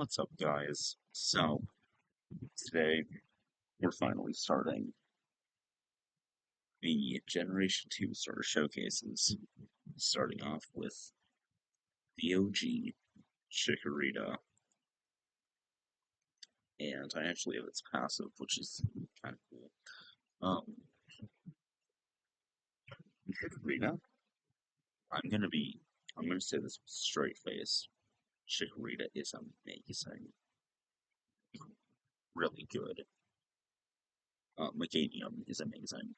What's up, guys? So, today we're finally starting the Generation 2 starter showcases, starting off with the OG Chickorita, and I actually have its passive, which is kind of cool. Um, Chickorita, I'm gonna say this with a straight face. Chickorita is amazing, really good. Meganium is amazing.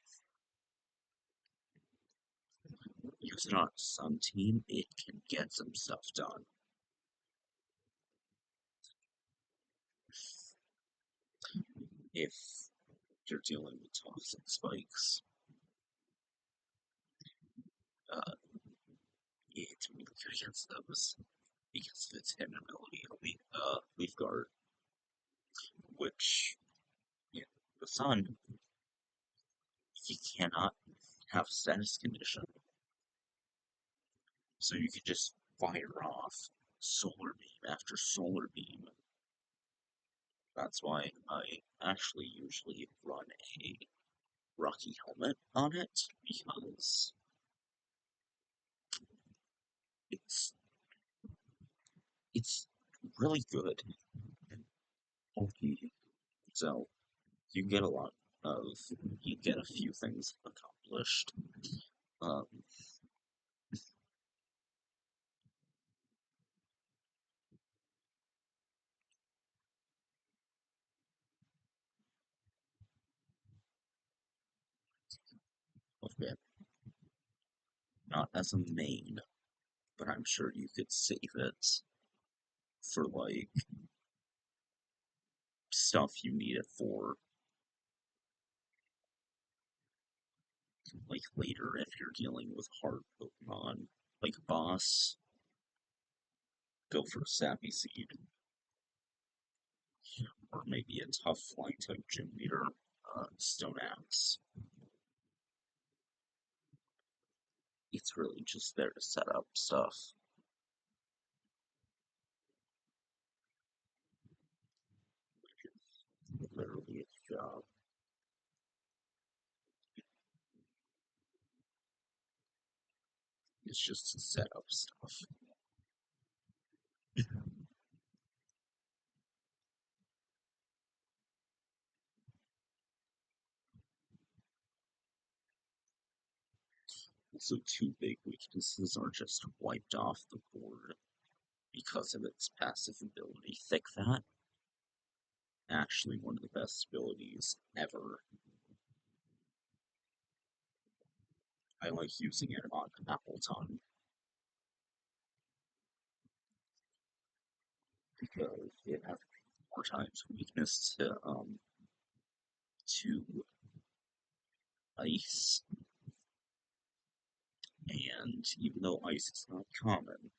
Use it on a Sun team, it can get some stuff done. If you're dealing with toxic spikes, uh, it's really good against those because of its hidden ability, Leaf Guard, which in the sun, you cannot have status condition, so you can just fire off solar beam after solar beam. That's why I actually usually run a Rocky helmet on it because it's it's really good and bulky. So you get a lot of you get a few things accomplished. Um, okay, not as a main, but I'm sure you could save it for like stuff you need it for, like later if you're dealing with hard Pokemon, like boss. Go for a Sappy Seed, or maybe a tough flying type gym leader, Stone Axe. It's really just there to set up stuff. Literally its job. It's just to set up stuff. So two big weaknesses are just wiped off the board because of its passive ability. Thick Fat, actually one of the best abilities ever. I like using it on Apple Tongue because it has 4 times weakness to ice, and even though ice is not common,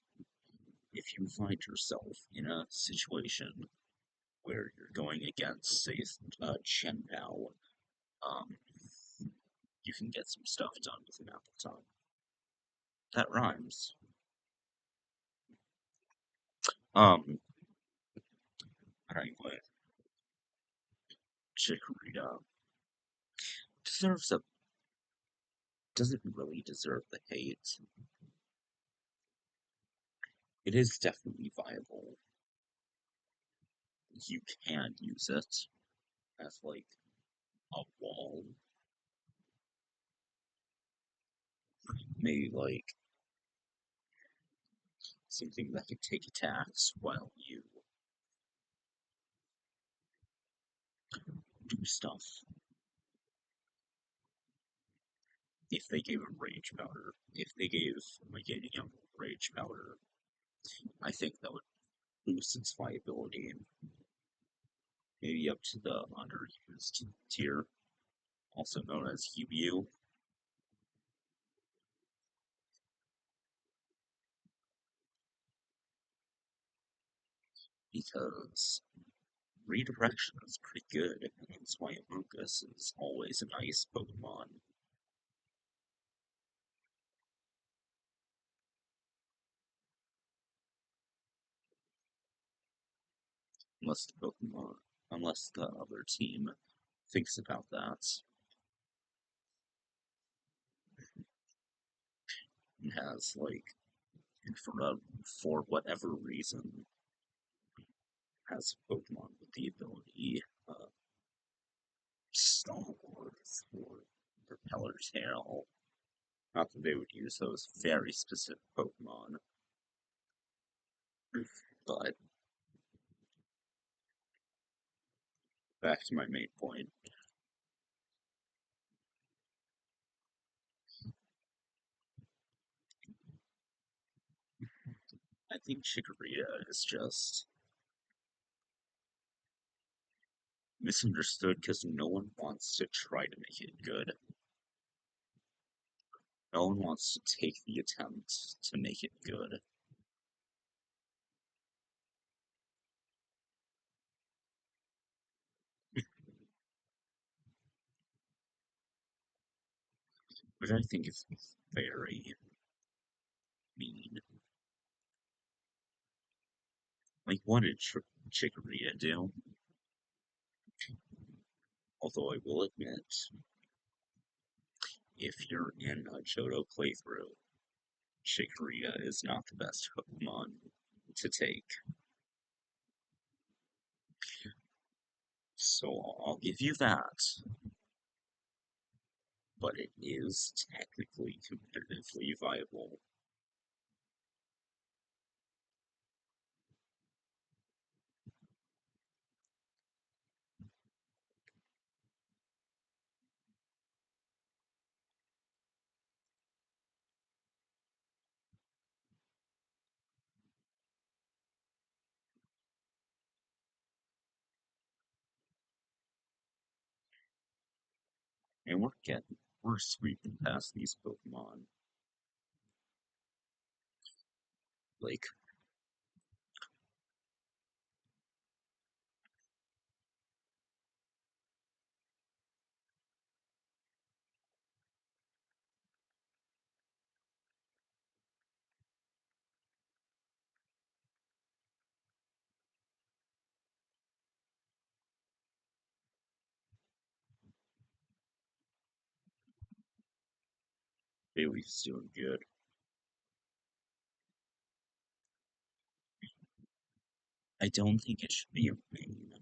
if you find yourself in a situation where you're going against, say, Chen Pao, um, you can get some stuff done with an apple tongue. That rhymes. Um, but anyway, Chikorita deserves a doesn't really deserve the hate. It is definitely viable. You can use it as like a wall, maybe like something that can take attacks while you do stuff. If they gave a rage powder, if they gave like a young rage powder, I think that would boost its viability, maybe up to the underused tier, also known as UU, because redirection is pretty good, and that's why Amogus is always a nice Pokemon. unless the Pokemon, unless the other team thinks about that and has like for whatever reason has a Pokemon with the ability Stalk or Repeller Tail. Not that they would use those very specific Pokemon, but back to my main point. I think Chickorita is just misunderstood because no one wants to try to make it good. No one wants to take the attempt to make it good. Which I think is very mean. Like, what did Chikorita do? Although I will admit, if you're in a Johto playthrough, Chikorita is not the best Pokemon to take. So I'll give you that, but it is technically competitively viable. And we're sweeping past these Pokemon. Like, Bailey's doing good. I don't think it should be a main.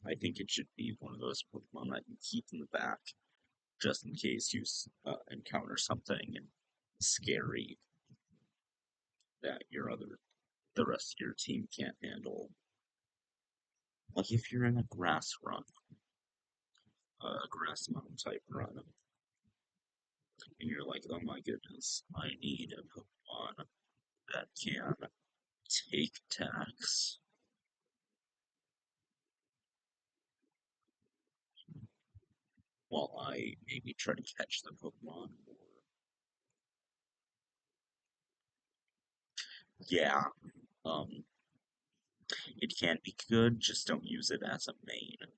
I think it should be one of those Pokemon that you keep in the back just in case you encounter something scary that the rest of your team can't handle. Like if you're in a grass run, a grass mountain type run, and you're like, oh my goodness, I need a Pokemon that can take attacks while I maybe try to catch the Pokemon. Or yeah, um, it can be good, just don't use it as a main.